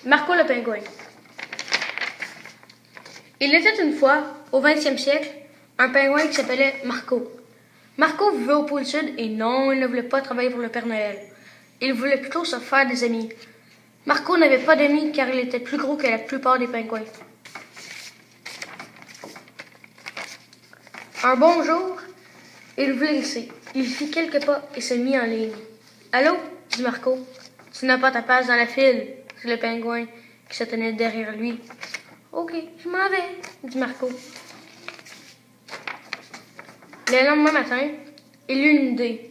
Marco le pingouin. Il était une fois, au 20e siècle, un pingouin qui s'appelait Marco. Marco vivait au pôle sud et non, il ne voulait pas travailler pour le Père Noël. Il voulait plutôt se faire des amis. Marco n'avait pas d'amis car il était plus gros que la plupart des pingouins. Un bon jour, il voulait glisser. Il fit quelques pas et se mit en ligne. « Allô ?» dit Marco. « Tu n'as pas ta place dans la file » dit le pingouin qui se tenait derrière lui. « Ok, je m'en vais » dit Marco. Le lendemain matin, il eut une idée,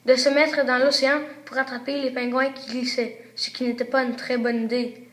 de se mettre dans l'océan pour attraper les pingouins qui glissaient, ce qui n'était pas une très bonne idée.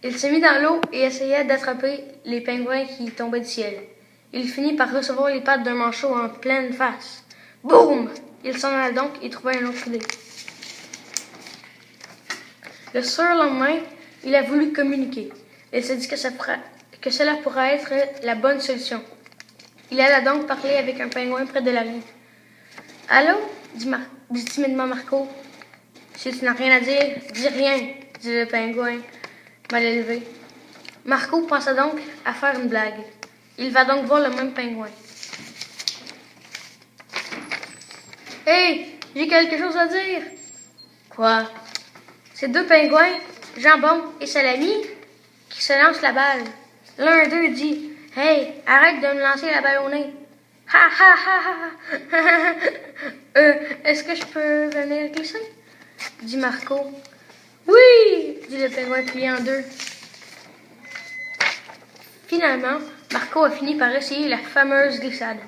Il se mit dans l'eau et essaya d'attraper les pingouins qui tombaient du ciel. Il finit par recevoir les pattes d'un manchot en pleine face. Boum! Il s'en alla donc et trouva une autre idée. Le surlendemain, il a voulu communiquer. Il s'est dit que cela pourrait être la bonne solution. Il alla donc parler avec un pingouin près de la rue. « Allô? » dit timidement Marco. « Si tu n'as rien à dire, dis rien, » dit le pingouin mal élevé. Marco pensa donc à faire une blague. Il va donc voir le même pingouin. « Hey, j'ai quelque chose à dire. »« Quoi? » ?»« C'est deux pingouins, jambon et salami, qui se lancent la balle. L'un d'eux dit « Hey, arrête de me lancer la balle au nez. »« Ha ha ha ha! Est-ce que je peux venir glisser? » dit Marco. « Oui! » dit le pingouin plié en deux. Finalement, Marco a fini par essayer la fameuse glissade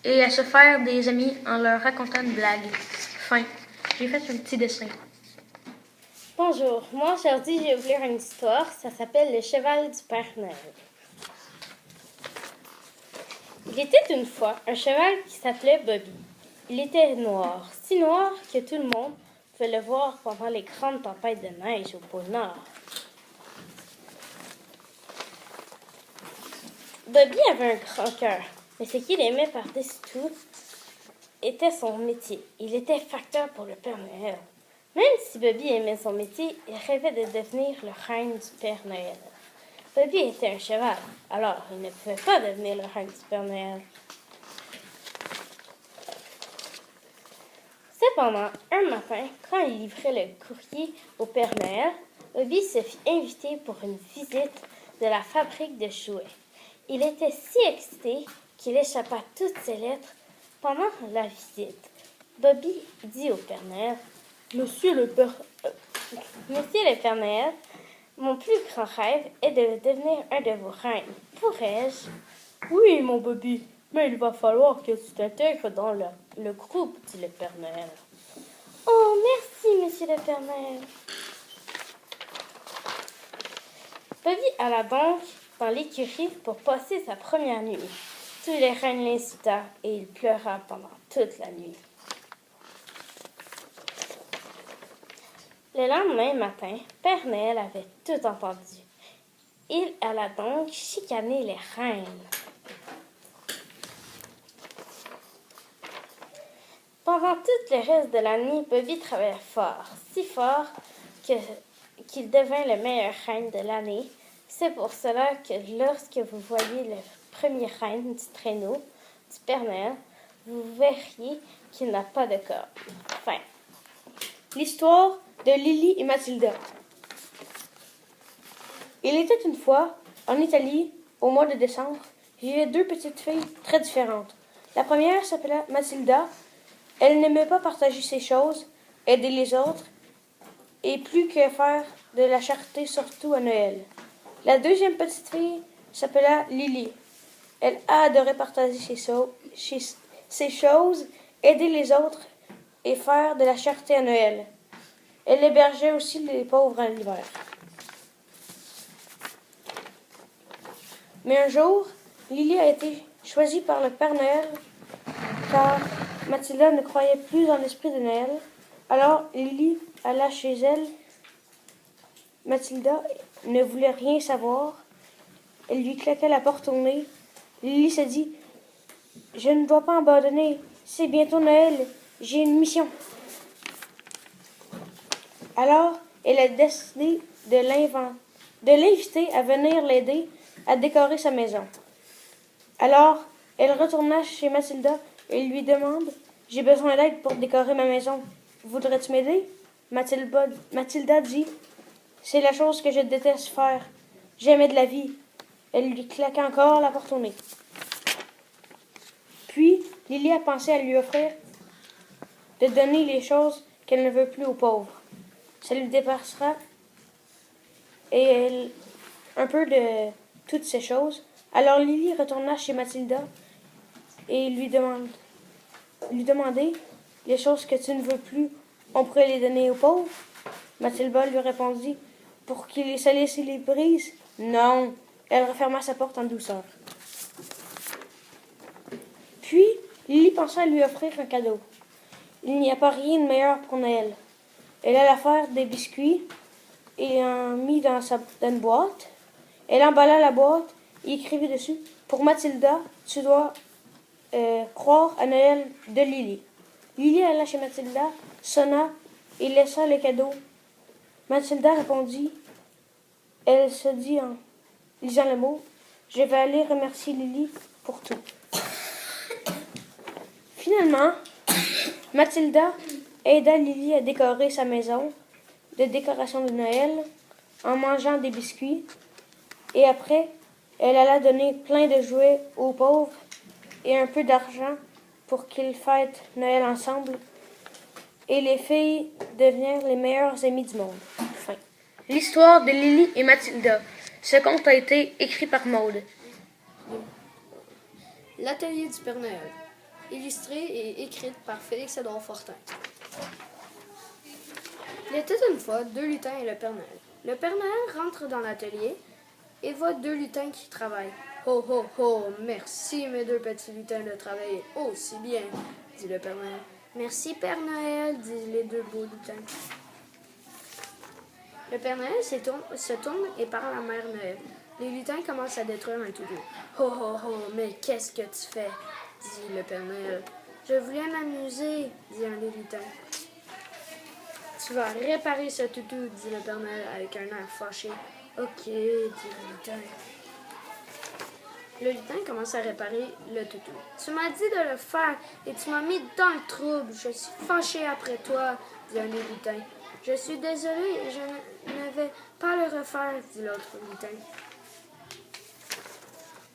et à se faire des amis en leur racontant une blague. Fin. J'ai fait un petit dessin. Bonjour, moi aujourd'hui je vais vous lire une histoire, ça s'appelle Le cheval du Père Noël. Il était une fois un cheval qui s'appelait Bobby. Il était noir, si noir que tout le monde pouvait le voir pendant les grandes tempêtes de neige au pôle Nord. Bobby avait un grand cœur, mais ce qu'il aimait par-dessus tout était son métier. Il était facteur pour le Père Noël. Même si Bobby aimait son métier, il rêvait de devenir le reine du Père Noël. Bobby était un cheval, alors il ne pouvait pas devenir le reine du Père Noël. Cependant, un matin, quand il livrait le courrier au Père Noël, Bobby se fit inviter pour une visite de la fabrique de jouets. Il était si excité qu'il échappa toutes ses lettres pendant la visite. Bobby dit au Père Noël: Monsieur le Père Noël, mon plus grand rêve est de devenir un de vos reines. Pourrais-je? Oui, mon Bobby, mais il va falloir que tu t'intègres dans le groupe, dit le Père Noël. Oh, merci, monsieur le Père Noël. Bobby alla donc dans l'écurie pour passer sa première nuit. Tous les reines l'insultèrent et il pleura pendant toute la nuit. Le lendemain matin, Père Noël avait tout entendu. Il alla donc chicaner les reines. Pendant tout le reste de la nuit, Bobby travailla fort, si fort qu'il devint le meilleur reine de l'année. C'est pour cela que lorsque vous voyez le premier reine du traîneau du Père Noël, vous verriez qu'il n'a pas de corps. Fin. L'histoire de Lily et Mathilda. Il était une fois, en Italie, au mois de décembre, vivaient deux petites filles très différentes. La première s'appelait Mathilda. Elle n'aimait pas partager ses choses, aider les autres, et plus que faire de la charité, surtout à Noël. La deuxième petite fille s'appelait Lily. Elle adorait partager ses choses, aider les autres et faire de la charité à Noël. Elle hébergeait aussi les pauvres en hiver. Mais un jour, Lily a été choisie par le Père Noël car Mathilda ne croyait plus dans l'esprit de Noël. Alors Lily alla chez elle. Mathilda ne voulait rien savoir. Elle lui claqua la porte au nez. Lily se dit: « Je ne dois pas abandonner. C'est bientôt Noël. J'ai une mission. » Alors, elle a décidé de l'inviter à venir l'aider à décorer sa maison. Alors, elle retourna chez Mathilda et lui demande « J'ai besoin d'aide pour décorer ma maison. Voudrais-tu m'aider? » Mathilda dit « C'est la chose que je déteste faire. Jamais de la vie. » Elle lui claqua encore la porte au nez. Puis, Lily a pensé à lui offrir de donner les choses qu'elle ne veut plus aux pauvres. Ça lui dépassera un peu de toutes ces choses. Alors Lily retourna chez Mathilda et lui demandait les choses que tu ne veux plus, on pourrait les donner aux pauvres. Mathilda lui répondit pour qu'il les brise. Non, elle referma sa porte en douceur. Puis Lily pensa à lui offrir un cadeau. Il n'y a pas rien de meilleur pour Noël. Elle alla faire des biscuits et en mit dans une boîte. Elle emballa la boîte et écrivit dessus « Pour Mathilda, tu dois croire à Noël de Lily. » Lily alla chez Mathilda, sonna et laissa le cadeau. Mathilda répondit. Elle se dit en lisant le mot « Je vais aller remercier Lily pour tout. » Finalement, Mathilda aida Lily à décorer sa maison de décoration de Noël en mangeant des biscuits. Et après, elle alla donner plein de jouets aux pauvres et un peu d'argent pour qu'ils fêtent Noël ensemble. Et les filles devinrent les meilleures amies du monde. Fin. L'histoire de Lily et Mathilda. Ce conte a été écrit par Maude. L'atelier du Père Noël. Illustré et écrite par Félix-Édouard Fortin. Il était une fois 2 lutins et le Père Noël. Le Père Noël rentre dans l'atelier et voit 2 lutins qui travaillent. « Ho, ho, ho! Merci, mes 2 petits lutins, de travailler aussi bien, » dit le Père Noël. « Merci, Père Noël, » disent les 2 beaux lutins. Le Père Noël se tourne et parle à Mère Noël. Les lutins commencent à détruire un toutou. « Ho, ho, ho! Mais qu'est-ce que tu fais? » dit le Père Noël. « Je voulais m'amuser, » dit un des lutins. « Tu vas réparer ce toutou, » dit le Père Noël avec un air fâché. « Ok, » dit le lutin. Le lutin commence à réparer le toutou. « Tu m'as dit de le faire et tu m'as mis dans le trouble. Je suis fâché après toi, » dit un des lutins. « Je suis désolé et je ne vais pas le refaire, » dit l'autre lutin.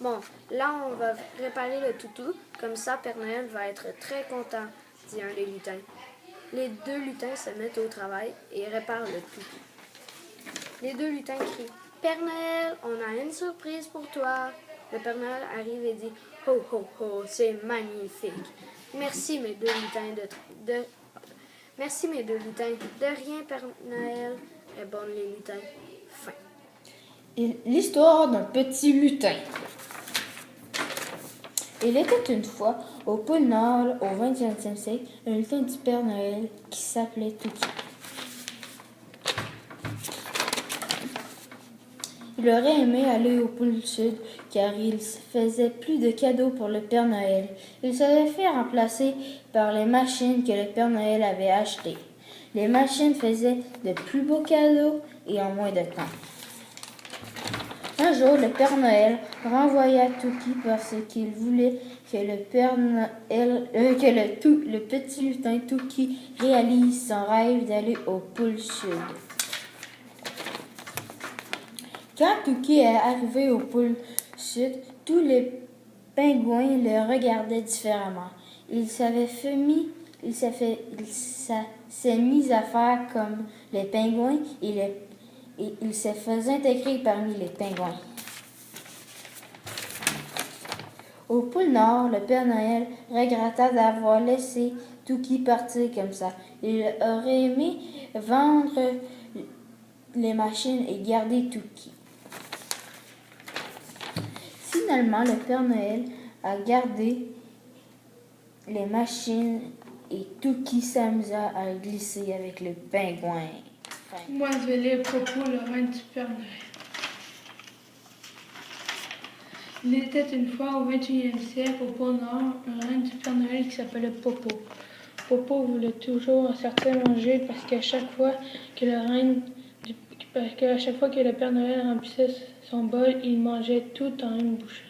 Bon, là, on va réparer le toutou. Comme ça, Père Noël va être très content, dit un des lutins. Les 2 lutins se mettent au travail et réparent le toutou. Les 2 lutins crient « Père Noël, on a une surprise pour toi. » Le Père Noël arrive et dit « Ho, ho, ho, c'est magnifique. Merci, mes 2 lutins, Merci, mes 2 lutins. De rien, Père Noël, répondent les lutins. Fin. L'histoire d'un petit lutin. Il était une fois, au pôle Nord, au 20e siècle, un lutin du Père Noël qui s'appelait Tuki. Il aurait aimé aller au pôle Sud, car il faisait plus de cadeaux pour le Père Noël. Il s'avait fait remplacer par les machines que le Père Noël avait achetées. Les machines faisaient de plus beaux cadeaux et en moins de temps. Un jour, le Père Noël renvoya Tuki parce qu'il voulait que le petit lutin Tuki réalise son rêve d'aller au pôle Sud. Quand Tuki est arrivé au pôle Sud, tous les pingouins le regardaient différemment. Il s'est mis à faire comme les pingouins et il se faisait intégrer parmi les pingouins. Au pôle Nord, le Père Noël regretta d'avoir laissé Tuki partir comme ça. Il aurait aimé vendre les machines et garder Tuki. Finalement, le Père Noël a gardé les machines et Tuki s'amusa à glisser avec le pingouin. Moi, je vais lire Popo, le reine du Père Noël. Il était une fois au 21e siècle, au pôle Nord, un reine du Père Noël qui s'appelait Popo. Popo voulait toujours sortir manger parce qu'à chaque fois que le reine parce qu'à chaque fois que le Père Noël remplissait son bol, il mangeait tout en une bouchée.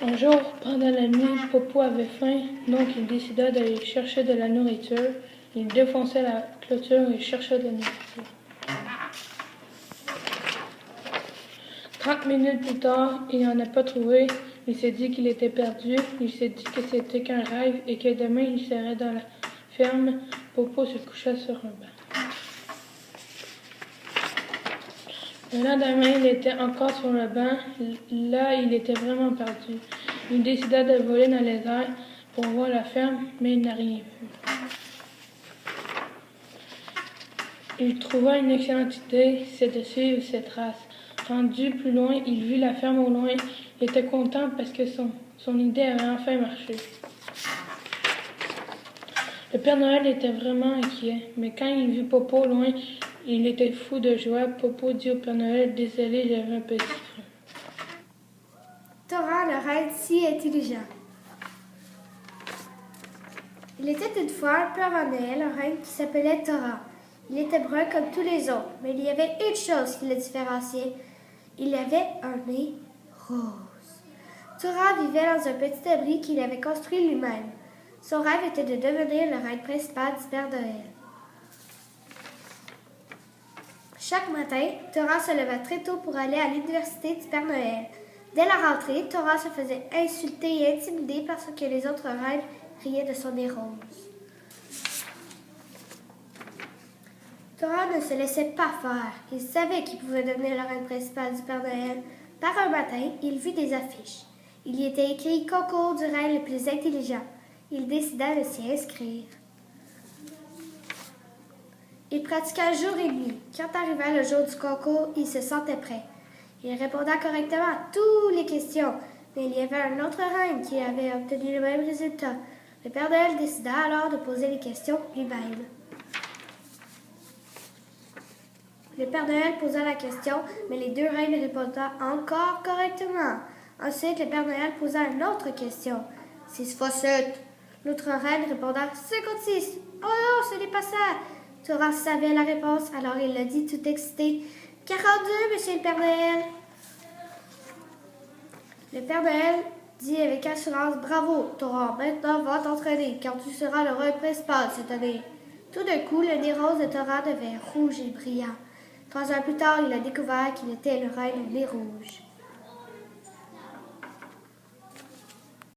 Un jour, pendant la nuit, Popo avait faim, donc il décida d'aller chercher de la nourriture. Il défonçait la clôture et chercha de la nourriture. 30 minutes plus tard, il n'en a pas trouvé. Il s'est dit qu'il était perdu. Il s'est dit que c'était qu'un rêve et que demain il serait dans la ferme. Popo se coucha sur un banc. Le lendemain, il était encore sur le banc. Là, il était vraiment perdu. Il décida de voler dans les airs pour voir la ferme, mais il n'a rien vu. Il trouva une excellente idée, c'est de suivre ses traces. Rendu plus loin, il vit la ferme au loin. Il était content parce que son idée avait enfin marché. Le Père Noël était vraiment inquiet, mais quand il vit Popo au loin, il était fou de joie. Popo dit au Père Noël, « Désolé, j'avais un petit frein. » Thora, le reine si intelligent. Il était une fois un Père Noël, un reine qui s'appelait Thora. Il était brun comme tous les autres, mais il y avait une chose qui le différenciait. Il avait un nez rose. Thora vivait dans un petit abri qu'il avait construit lui-même. Son rêve était de devenir le reine principal du Père Noël. Chaque matin, Thora se levait très tôt pour aller à l'université du Père Noël. Dès la rentrée, Thora se faisait insulter et intimider parce que les autres reines riaient de son nez rose. Thora ne se laissait pas faire. Il savait qu'il pouvait devenir la reine principale du Père Noël. Par un matin, il vit des affiches. Il y était écrit « Concours du reine le plus intelligent ». Il décida de s'y inscrire. Il pratiqua jour et nuit. Quand arriva le jour du concours, il se sentait prêt. Il répondait correctement à toutes les questions, mais il y avait un autre reine qui avait obtenu le même résultat. Le Père Noël décida alors de poser les questions lui-même. Le Père Noël posa la question, mais les deux reines répondaient encore correctement. Ensuite, le Père Noël posa une autre question. 6 fois 7. L'autre reine répondit 56. Oh non, ce n'est pas ça. Thora savait la réponse, alors il l'a dit tout excité. 42, monsieur le Père Noël. Le Père Noël dit avec assurance, bravo, Thora, maintenant va t'entraîner, car tu seras le roi principal cette année. Tout d'un coup, le nez rose de Thora devint rouge et brillant. 3 ans plus tard, il a découvert qu'il était le roi au nez rouge.